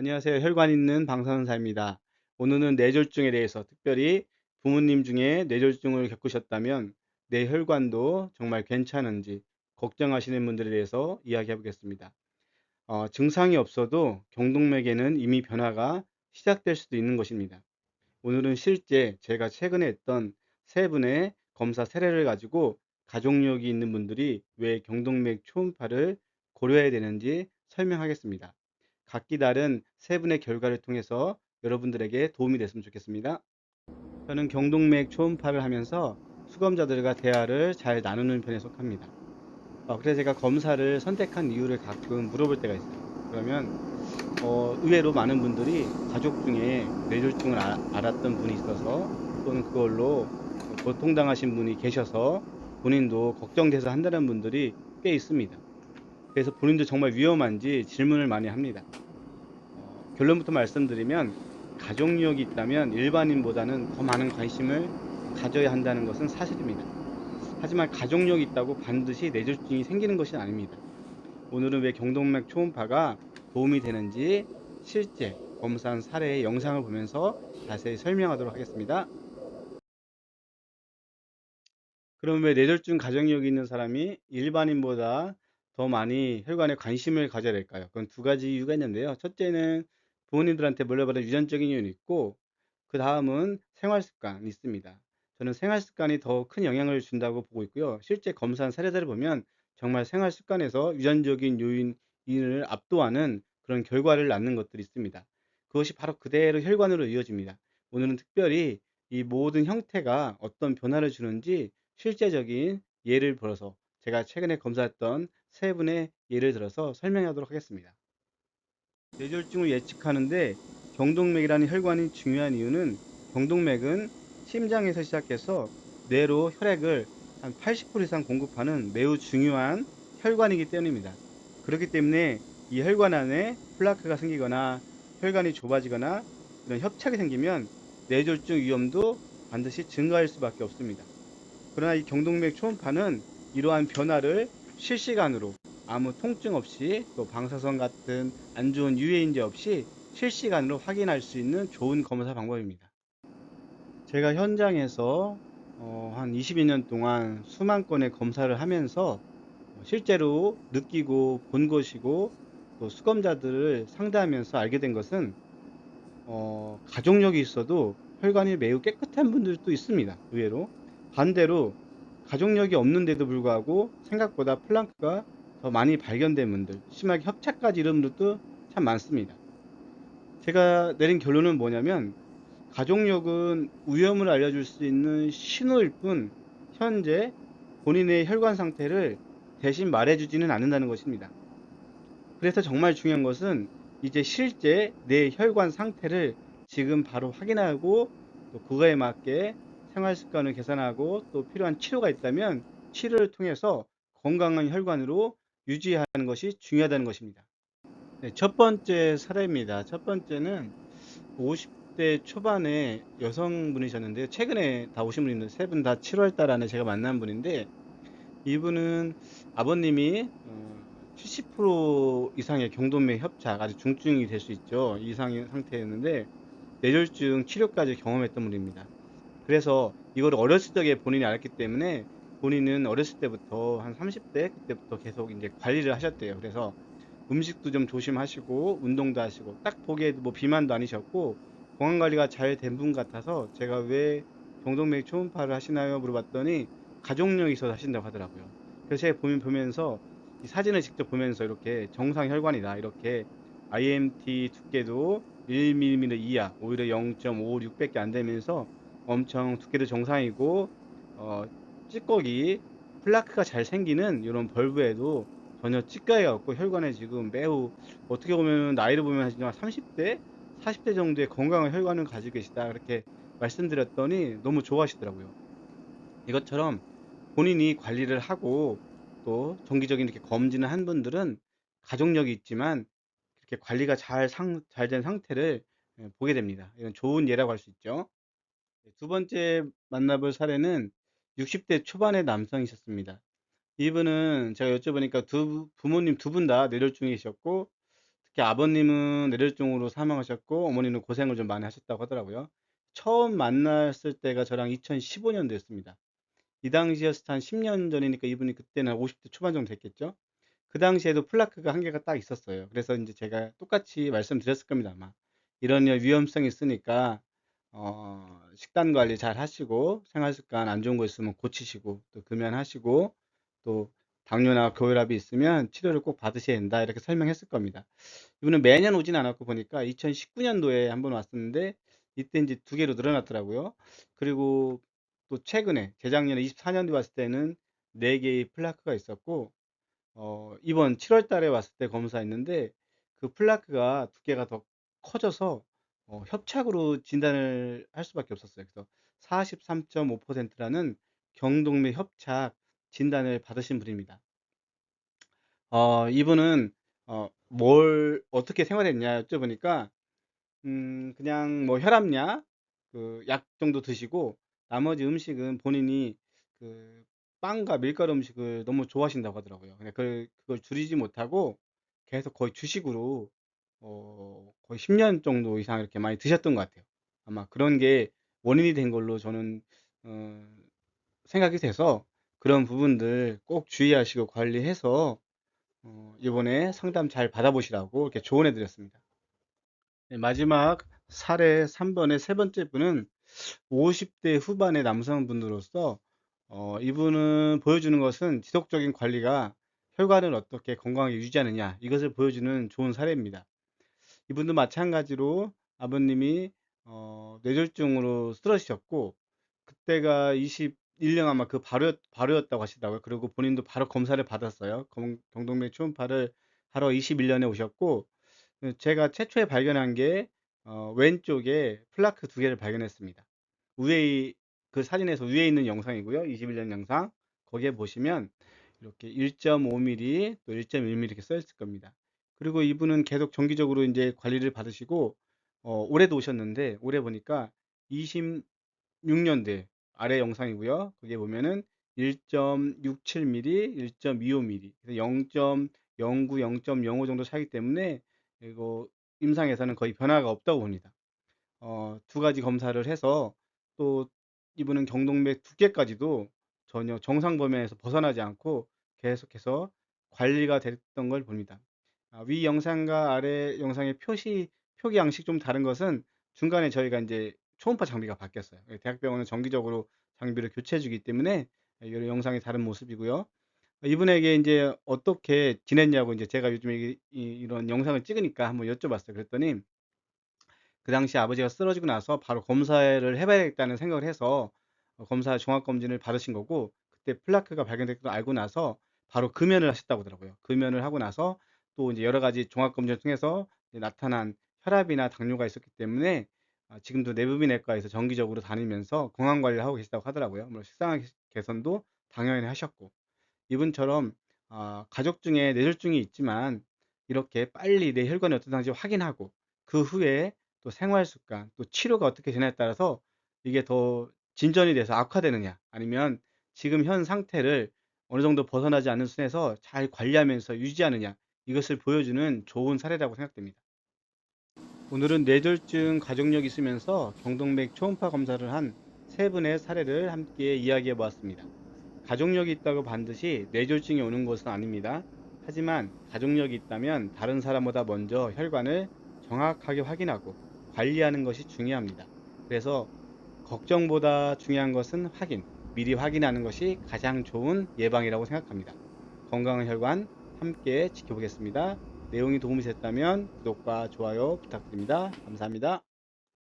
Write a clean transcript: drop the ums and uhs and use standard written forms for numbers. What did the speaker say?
안녕하세요. 혈관 있는 방사선사입니다. 오늘은 뇌졸중에 대해서 특별히 부모님 중에 뇌졸중을 겪으셨다면 뇌 혈관도 정말 괜찮은지 걱정하시는 분들에 대해서 이야기해 보겠습니다. 증상이 없어도 경동맥에는 이미 변화가 시작될 수도 있는 것입니다. 오늘은 실제 제가 최근에 했던 세 분의 검사 사례를 가지고 가족력이 있는 분들이 왜 경동맥 초음파를 고려해야 되는지 설명하겠습니다. 각기 다른 세 분의 결과를 통해서 여러분들에게 도움이 됐으면 좋겠습니다. 저는 경동맥 초음파를 하면서 수검자들과 대화를 잘 나누는 편에 속합니다. 그래서 제가 검사를 선택한 이유를 가끔 물어볼 때가 있어요. 그러면 의외로 많은 분들이 가족 중에 뇌졸중을 앓았던 분이 있어서 또는 그걸로 고통당하신 분이 계셔서 본인도 걱정돼서 한다는 분들이 꽤 있습니다. 그래서 본인도 정말 위험한지 질문을 많이 합니다. 결론부터 말씀드리면 가족력이 있다면 일반인보다는 더 많은 관심을 가져야 한다는 것은 사실입니다. 하지만 가족력이 있다고 반드시 뇌졸중이 생기는 것이 아닙니다. 오늘은 왜 경동맥 초음파가 도움이 되는지 실제 검사한 사례의 영상을 보면서 자세히 설명하도록 하겠습니다. 그럼 왜 뇌졸중 가족력이 있는 사람이 일반인보다 더 많이 혈관에 관심을 가져야 될까요? 그건 두 가지 이유가 있는데요. 첫째는 부모님들한테 물려받은 유전적인 이유는 있고, 그 다음은 생활 습관이 있습니다. 저는 생활 습관이 더 큰 영향을 준다고 보고 있고요. 실제 검사한 사례들을 보면 정말 생활 습관에서 유전적인 요인을 압도하는 그런 결과를 낳는 것들이 있습니다. 그것이 바로 그대로 혈관으로 이어집니다. 오늘은 특별히 이 모든 형태가 어떤 변화를 주는지 실제적인 예를 들어서 제가 최근에 검사했던 세 분의 예를 들어서 설명하도록 하겠습니다. 뇌졸중을 예측하는데 경동맥이라는 혈관이 중요한 이유는 경동맥은 심장에서 시작해서 뇌로 혈액을 한 80% 이상 공급하는 매우 중요한 혈관이기 때문입니다. 그렇기 때문에 이 혈관 안에 플라크가 생기거나 혈관이 좁아지거나 이런 협착이 생기면 뇌졸중 위험도 반드시 증가할 수밖에 없습니다. 그러나 이 경동맥 초음파는 이러한 변화를 실시간으로 아무 통증 없이 또 방사선 같은 안 좋은 유해인지 없이 실시간으로 확인할 수 있는 좋은 검사 방법입니다. 제가 현장에서 한 20여 년 동안 수만 건의 검사를 하면서 실제로 느끼고 본 것이고 또 수검자들을 상대하면서 알게 된 것은 가족력이 있어도 혈관이 매우 깨끗한 분들도 있습니다. 의외로. 반대로 가족력이 없는데도 불구하고 생각보다 플랑크가 더 많이 발견된 분들, 심하게 협착까지 이런 분들도 참 많습니다. 제가 내린 결론은 뭐냐면 가족력은 위험을 알려줄 수 있는 신호일 뿐 현재 본인의 혈관 상태를 대신 말해주지는 않는다는 것입니다. 그래서 정말 중요한 것은 이제 실제 내 혈관 상태를 지금 바로 확인하고 또 그거에 맞게 생활 습관을 개선하고 또 필요한 치료가 있다면 치료를 통해서 건강한 혈관으로 유지하는 것이 중요하다는 것입니다. 네, 첫 번째 사례입니다. 첫 번째는 50대 초반의 여성분이셨는데요. 최근에 다 오신 분인데 세 분 다 7월 달 안에 제가 만난 분인데 이분은 아버님이 70% 이상의 경동맥 협착, 아주 중증이 될 수 있죠. 이상의 상태였는데 뇌졸중 치료까지 경험했던 분입니다. 그래서 이걸 어렸을 적에 본인이 알았기 때문에 본인은 어렸을 때부터 한 30대 그때부터 계속 이제 관리를 하셨대요. 그래서 음식도 좀 조심하시고 운동도 하시고 딱 보기에도 뭐 비만도 아니셨고 건강 관리가 잘 된 분 같아서 제가 왜 경동맥 초음파를 하시나요? 물어봤더니 가족력이 있어서 하신다고 하더라고요. 그래서 제가 보면서 이 사진을 직접 보면서 이렇게 정상 혈관이다 이렇게 IMT 두께도 1mm 이하 오히려 0.56밖에 안 되면서 엄청 두께도 정상이고 어, 찌꺼기 플라크가 잘 생기는 이런 벌브에도 전혀 찌꺼기가 없고 혈관에 지금 매우 어떻게 보면 나이를 보면 한 30대, 40대 정도의 건강한 혈관을 가지고 계시다 그렇게 말씀드렸더니 너무 좋아하시더라고요. 이것처럼 본인이 관리를 하고 또 정기적인 이렇게 검진을 한 분들은 가족력이 있지만 이렇게 관리가 잘 된 상태를 보게 됩니다. 이건 좋은 예라고 할 수 있죠. 두 번째 만나볼 사례는 60대 초반의 남성이셨습니다. 이분은 제가 여쭤보니까 부모님 두 분 다 뇌졸중이셨고 특히 아버님은 뇌졸중으로 사망하셨고 어머니는 고생을 좀 많이 하셨다고 하더라고요. 처음 만났을 때가 저랑 2015년도였습니다. 이 당시였을 때 한 10년 전이니까 이분이 그때는 한 50대 초반 정도 됐겠죠. 그 당시에도 플라크가 한 개가 딱 있었어요. 그래서 인제 제가 똑같이 말씀드렸을 겁니다 아마. "이런 위험성이 있으니까 식단 관리 잘 하시고 생활 습관 안 좋은 거 있으면 고치시고 또 금연하시고 또 당뇨나 고혈압이 있으면 치료를 꼭 받으셔야 된다." 이렇게 설명했을 겁니다. 이분은 매년 오진 않았고 보니까 2019년도에 한번 왔었는데 이때 인제 2 개로 늘어났더라고요. 그리고 또 최근에 재작년에 24년도에 왔을 때는 4 개의 플라크가 있었고 이번 7월 달에 왔을 때 검사했는데 그 플라크가 두께가 더 커져서 협착으로 진단을 할 수밖에 없었어요. 그래서 43.5% 라는 경동맥 협착 진단을 받으신 분입니다. 이분은 뭘 어떻게 생활했냐 여쭤보니까 그냥 뭐 혈압약 그 약 정도 드시고 나머지 음식은 본인이 그 빵과 밀가루 음식을 너무 좋아하신다고 하더라고요. 근데 그걸 줄이지 못하고 계속 거의 주식으로 거의 10년 정도 이상 이렇게 많이 드셨던 것 같아요. 아마 그런 게 원인이 된 걸로 저는 어 생각이 돼서 그런 부분들 꼭 주의하시고 관리해서 이번에 상담 잘 받아보시라고 이렇게 조언해 드렸습니다. 네, 마지막 사례 3 번의 세 번째 분은 50대 후반의 남성분으로서 이분은 보여주는 것은 지속적인 관리가 혈관을 어떻게 건강하게 유지하느냐 이것을 보여주는 좋은 사례입니다. 이분도 마찬가지로 아버님이 뇌졸중으로 쓰러지셨고 그때가 21년 아마 그 바로였다고 하시더라고요. 그리고 본인도 바로 검사를 받았어요. 경동맥 초음파를 하러 21 년에 오셨고 제가 최초에 발견한 게 왼쪽에 플라크 2 개를 발견했습니다. 위에 그 사진에서 위에 있는 영상이고요. 21년 영상. 거기에 보시면 이렇게 1.5 밀리 또 1.1 밀리 이렇게 써 있을 겁니다. 그리고 이분은 계속 정기적으로 인제 관리를 받으시고 올해도 오셨는데 올해 보니까 26 년도에 아래 영상이고요. 거기에 보면은 1.67 밀리, 1.25 밀리 그래서 0.09, 0.05 정도 차이기 때문에 이거 임상에서는 거의 변화가 없다고 봅니다. 2가지 검사를 해서 또 이분은 경동맥 두께까지도 전혀 정상 범위에서 벗어나지 않고 계속해서 관리가 됐던 걸 봅니다. 위 영상과 아래 영상의 표기 양식이 좀 다른 것은 중간에 저희가 인제 초음파 장비가 바뀌었어요. 예, 대학병원은 정기적으로 장비를 교체해 주기 때문에 요 영상이 다른 모습이고요. 이분에게 인제 어떻게 지냈냐고 인제 제가 요즘에 이런 영상을 찍으니까 한번 여쭤봤어요. 그랬더니 그 당시 아버지가 쓰러지고 나서 바로 검사를 해 봐야겠다는 생각을 해서 검사 종합 검진을 받으신 거고 그때 플라크가 발견된 걸 알고 나서 바로 금연을 하셨다고 하더라고요. 금연을 하고 나서 또 인제 여러 가지 종합 검진을 통해서 이제 나타난 혈압이나 당뇨가 있었기 때문에 지금도 내부비내과에서 정기적으로 다니면서 건강 관리를 하고 계시다고 하더라고요. 물론 식사 개선도 당연히 하셨고. 이분처럼 가족 중에 뇌졸중이 있지만 이렇게 빨리 내 혈관이 어떠한지 확인하고 그 후에 또 생활 습관 또 치료가 어떻게 되냐에 따라서 이게 더 진전이 돼서 악화되느냐 아니면 지금 현 상태를 어느 정도 벗어나지 않는 선에서 잘 관리하면서 유지하느냐 이것을 보여주는 좋은 사례라고 생각됩니다. 오늘은 뇌졸중 가족력이 있으면서 경동맥 초음파 검사를 한 세 분의 사례를 함께 이야기해 보았습니다. 가족력이 있다고 반드시 뇌졸중이 오는 것은 아닙니다. 하지만 가족력이 있다면 다른 사람보다 먼저 혈관을 정확하게 확인하고 관리하는 것이 중요합니다. 그래서 걱정보다 중요한 것은 확인, 미리 확인하는 것이 가장 좋은 예방이라고 생각합니다. 건강한 혈관 함께 지켜보겠습니다. 내용이 도움이 됐다면 구독과 좋아요 부탁드립니다. 감사합니다.